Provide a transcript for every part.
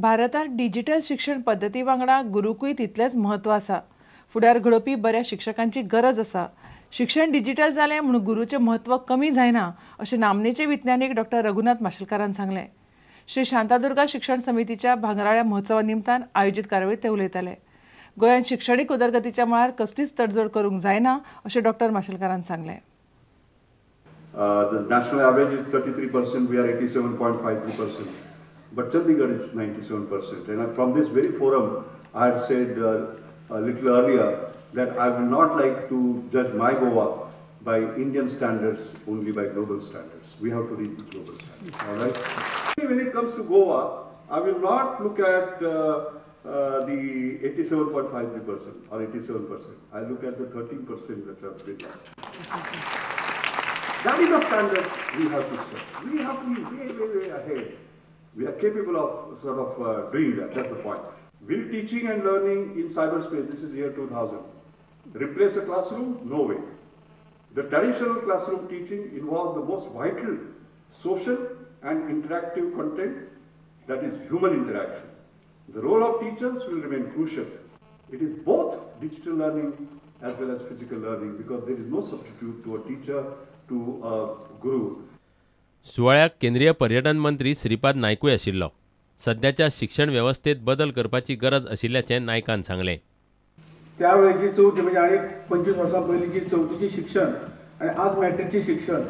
भारतांत डिजिटल शिक्षण पद्दती वांगडा गुरूकूय तितलेंच म्हत्व आसा। फुडार घडोवपी बऱ्या शिक्षकांची गरज आसा। शिक्षण डिजिटल जालें म्हूण गुरूचें म्हत्व कमी जायना अशें नामनेचे विज्ञानीक डॉ. रघुनाथ माशेलकारान सांगलें। श्री शांतादुर्गा शिक्षण समितीच्या भांगराळ्या महोत्सवा निमतान आयोजीत कार्यावळीत ते उलयताले। गोंयांत शिक्षणीक उदरगतीच्या मळार कसलीच तडजोड करूंक जायना अशें डॉ. माशेलकारान सांगलें। The national average is 33%, we are 87.53%, but Chandigarh is 97%. And from this very forum, I had said a little earlier that I will not like to judge my Goa by Indian standards, only by global standards. We have to reach the global standards, all right? When it comes to Goa, I will not look at the 87.53% or 87%. I look at the 13% that have been lost. That is the standard we have to set. We have to be way ahead. We are capable of doing that. That's the point. Will teaching and learning in cyberspace, this is year 2000, replace a classroom? No way. The traditional classroom teaching involves the most vital social and interactive content, that is human interaction. The role of teachers will remain crucial. It is both digital learning as well as physical learning, because there is no substitute to a teacher, to a guru. सुवाळ्याक केंद्रीय पर्यटन मंत्री श्रीपाद नायकूय आशिल्लो। सध्याच्या शिक्षण वेवस्थेत बदल करपाची गरज आशिल्ल्याचें नायकान सांगलें। त्या वेळची चवथी म्हणजे आनी 25 वर्सां पयलींची चवथीची शिक्षण आनी आज मॅट्रिकची शिक्षण,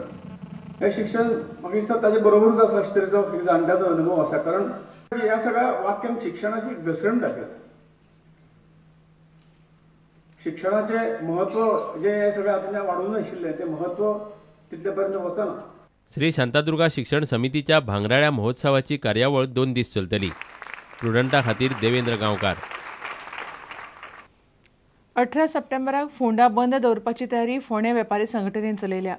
हे शिक्षण म्हाका दिसता ताचे बरोबरूच आसा अशें तरेचो एक जाणट्याचो अनुभव आसा। कारण ह्या सगळ्या वाक्यांत शिक्षणाची घसरण दाखयता। शिक्षणाचे महत्व जे हे सगळें आतां वाडून आशिल्लें तें महत्व तितले पर्यंत वचना। श्री शांतादुर्गा शिक्षण समितीच्या भांगराळ्या महोत्सवाची कार्यावळ 2 दीस चलतली। प्रुडंटा खातीर देवेंद्र गांवकार। 18 सप्टेंबराक फोंडा बंद दवरपाची तयारी फोंडे वेपारी संघटनेन चलयल्या।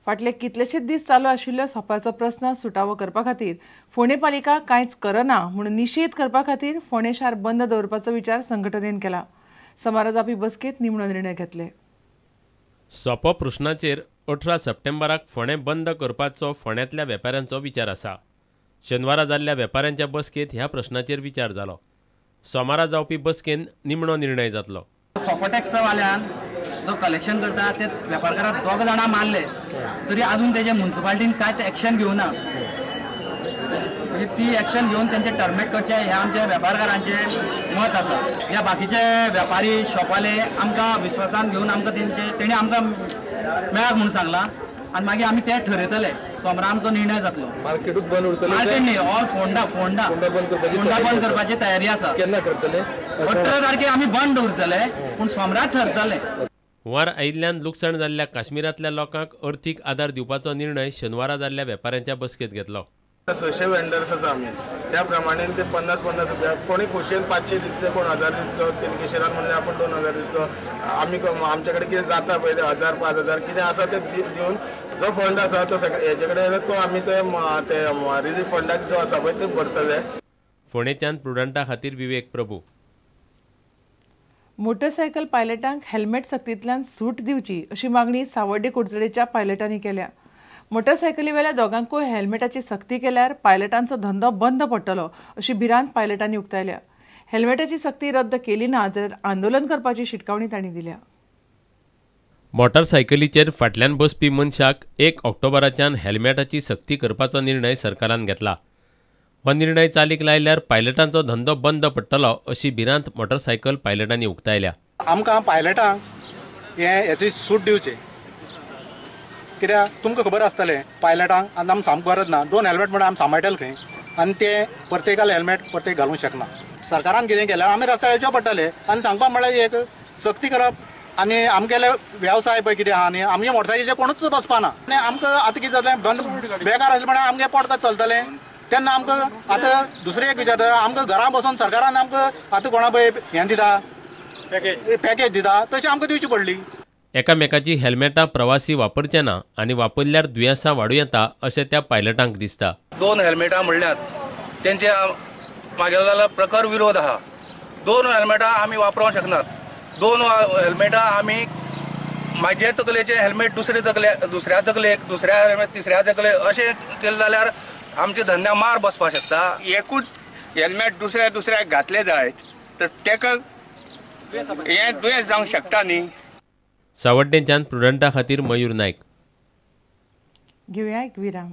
फाटले कितलेशेच दीस चालू आशिल्लो सोंप्याचो प्रस्न सुटावो करपा खातीर फोंडे पालिका कांयच करना म्हणून निशेध करपा खातीर फोंडे शार बंद दवरपाचो विचार संघटनेन केला। समारा जावपी बसकेंत निमणो निर्णय घेतले। सोंपो प्रस्नाचेर 18 सप्टेंबराक फोंडे बंद करपाचो फोंड्यांतल्या वेपाऱ्यांचो विचार आसा। शेनवारा जाल्ल्या वेपाऱ्यांच्या बसकेंत ह्या प्रस्नाचेर विचार जालो। सोमारा जावपी बसकेंत निमणो निर्णय जातलो। सोपो टॅक्स वाल्यान जो कलेक्शन करता ते वेपारकाराक 2 जाणां मारले तरी अजून तेजे म्युनिसिपालिटीन कांयच एक्शन घेवना। म्हणजे ती एक्शन घेवन तेंचे टर्मिनेट करचे हे आमचे वेपारकारांचे मत आसा। ह्या बाकीचे वेपारी शॉपवाले आमकां विश्वासान घेवन आमकां तेणी आमकां मेळाक म्हणून सांगला आनी मागीर आमी ते ठरयतले। सोमारा आमचो निर्णय जातलो। मार्केटूच बंद उरतले। मार्केट न्ही, ऑल फोंडा बंद करपाची तयारी आसा। केन्ना करतले? 18 तारखेक आमी बंद उरतले पूण सोमारा ठरतले। हुंवार आयिल्ल्यान लुकसाण जाल्ल्या काश्मीरांतल्या लोकांक अर्थीक आदार दिवपाचो निर्णय शेनवारा जाल्ल्या वेपाऱ्यांच्या बसकेंत घेतलो। 600 वेंडर्स आसा आमी, त्या प्रमाणे ते 50-50 रुपया कोणी खोशयेन 500 दितले, कोण 1000 दितलो, तेणी केशरान म्हणले आपण 2000 दितलो। आमी आमचे कडेन कितें जाता पळय 1000 5000 कितें आसा ते दिवन जो फंड आसा तो हेजे कडेन तो आमी ते रिलीफ फंडाक जो आसा पळय ते भरतले। फोंडेच्यान प्रुडंटा खातीर विवेक प्रभू। मोटरसायकल पायलटांक हेल्मेट सक्तींतल्यान सूट दिवची अशी मागणी सावर्डे कुडचडेच्या पायलटांनी केल्या। मोटरसायकली वेल्या दोगांकूय हेल्मेटाची सक्ती केल्यार पायलटांचो धंदो बंद पडटलो अशी भिरांत पायलटांनी उक्तायल्या। हेल्मेटाची सक्ती रद्द केली ना जाल्यार आंदोलन करपाची शिटकावणी तांणी दिल्या। मोटरसायकलीचेर फाटल्यान बसपी मनशाक 1 ऑक्टोबराच्यान हेल्मेटाची सक्ती करपाचो निर्णय सरकारान घेतला। हो निर्णय चालीक लायल्यार पायलटांचो धंदो बंद पडटलो अशी भिरांत मोटरसायकल पायलटांनी उक्तायल्या। आमकां पायलटांक हेची सूट दिवची, कित्याक तुमकां खबर आसतलें पायलटांक आतां आमी सामको गरज ना। 2 हेल्मेट म्हणून आमी सांबाळटले खंय आनी ते प्रत्येकाला हेल्मेट प्रत्येक घालूंक शकना। सरकारान कितें केल्यार आमी रस्त्यार येवचे पडटले आनी सांगपाक म्हळ्यार एक सक्ती करप आनी आमगेले वेवसाय पळय कितें आहा न्ही आमचे मोटरसायकलीचेर कोणूच बसपाना। आनी आमकां आतां कितें जातलें बंद बेकार आसलें म्हळ्यार आमगे पडता चलतलें तेन्ना आमकां आतां दुसरें एक विचारता आमकां घरा बसून सरकारान आमकां आतां कोणा पळय हें दिता पॅकेज दिता तशी आमकां दिवची पडली। एकामेकाची हेल्मेटां प्रवासी वापरचे ना आनी वापरल्यार दुयेंसां वाडूं येता अशें त्या पायलटांक दिसता। 2 हेल्मेटां म्हणल्यार तेंचे म्हागेलो जाल्यार प्रखर विरोध आहा। 2 हेल्मेटां आमी वापरूंक शकनात। 2 हेल्मेटां आमी म्हाजे तकलेचे हेल्मेट दुसऱ्या तकलेक दुसऱ्या हेल्मेट तिसऱ्या तकलेक अशें केलें जाल्यार आमच्या धंद्याक मार बसपाक शकता। एकूच हेल्मेट दुसऱ्याक घातले जायत तर तेका हे दुयेंस जावंक शकता न्ही. सावड्डेंच्यान प्रुडंटा खातीर मयूर नायक. घेवया एक विराम.